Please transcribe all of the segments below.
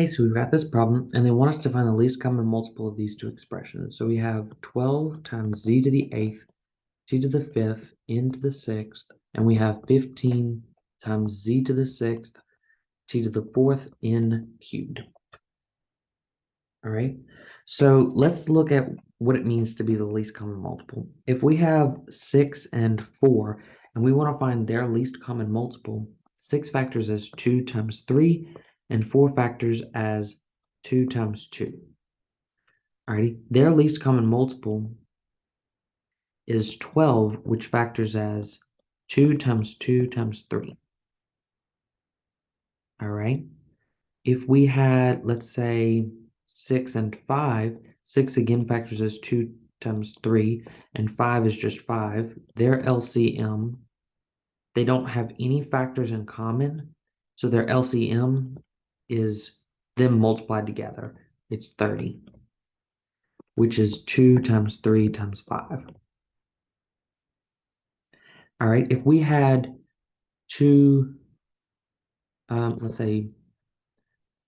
Hey, so we've got this problem, and they want us to find the least common multiple of these two expressions. So we have 12 times z to the 8th, t to the 5th, n to the 6th, and we have 15 times z to the 6th, t to the 4th, n cubed. All right, so let's look at what it means to be the least common multiple. If we have 6 and 4, and we want to find their least common multiple, 6 factors as 2 times 3, and 4 factors as 2 times 2. Alrighty, their least common multiple is 12, which factors as 2 times 2 times 3. All right, if we had, let's say, 6 and 5, 6 again factors as 2 times 3, and 5 is just 5. Their LCM, they don't have any factors in common, so their LCM is them multiplied together. It's 30, which is 2 times 3 times 5. All right, if we had two, let's say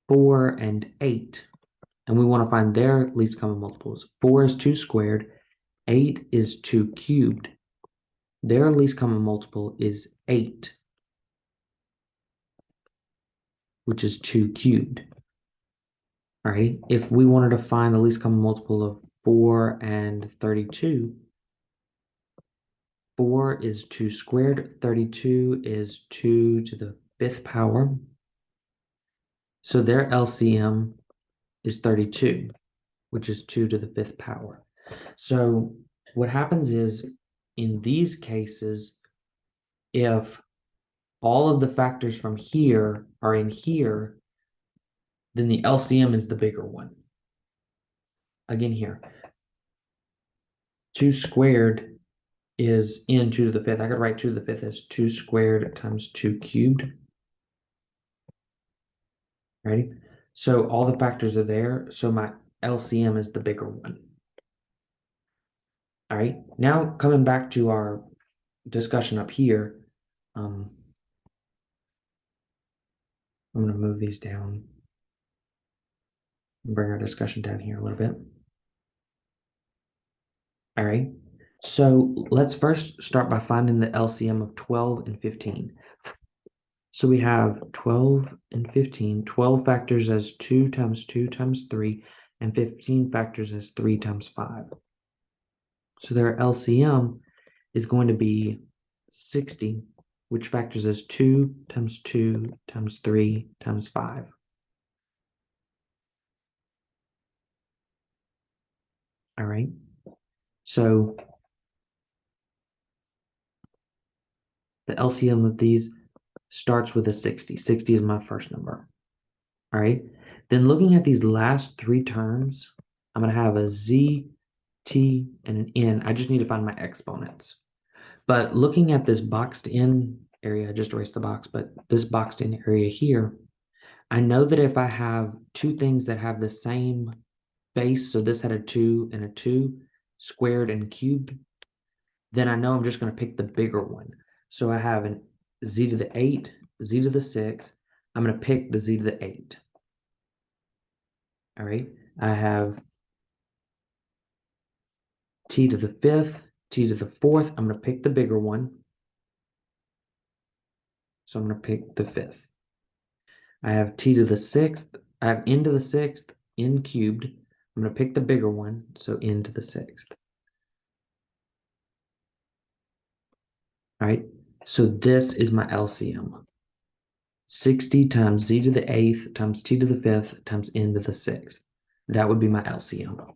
4 and 8, and we want to find their least common multiples. 4 is 2 squared, 8 is 2 cubed. Their least common multiple is 8, which is 2 cubed. All right, if we wanted to find the least common multiple of 4 and 32, 4 is 2 squared, 32 is 2 to the 5th power. So their LCM is 32, which is 2 to the 5th power. So what happens is, in these cases, if all of the factors from here are in here, then the LCM is the bigger one. Again here, 2 squared is in 2 to the 5th. I could write 2 to the 5th as 2 squared times 2 cubed. Ready? So all the factors are there, so my LCM is the bigger one. All right, now coming back to our discussion up here, I'm going to move these down and bring our discussion down here a little bit. All right, so let's first start by finding the LCM of 12 and 15. So we have 12 and 15, 12 factors as 2 times 2 times 3, and 15 factors as 3 times 5. So their LCM is going to be 60, which factors as 2 times 2 times 3 times 5. All right, so the LCM of these starts with a 60. 60 is my first number. All right, then looking at these last three terms, I'm going to have a z, t, and an n. I just need to find my exponents. But looking at this boxed in area, I just erased the box, but this boxed in area here, I know that if I have two things that have the same base, so this had a 2 and a 2, squared and cubed, then I know I'm just going to pick the bigger one. So I have an z to the 8, z to the 6. I'm going to pick the z to the 8. All right, I have t to the 5th, t to the 4th. I'm going to pick the bigger one. So I'm going to pick the 5th. I have t to the 6th. I have n to the 6th, n cubed. I'm going to pick the bigger one, so n to the 6th. All right, so this is my LCM. 60 times z to the 8th times t to the 5th times n to the 6th. That would be my LCM.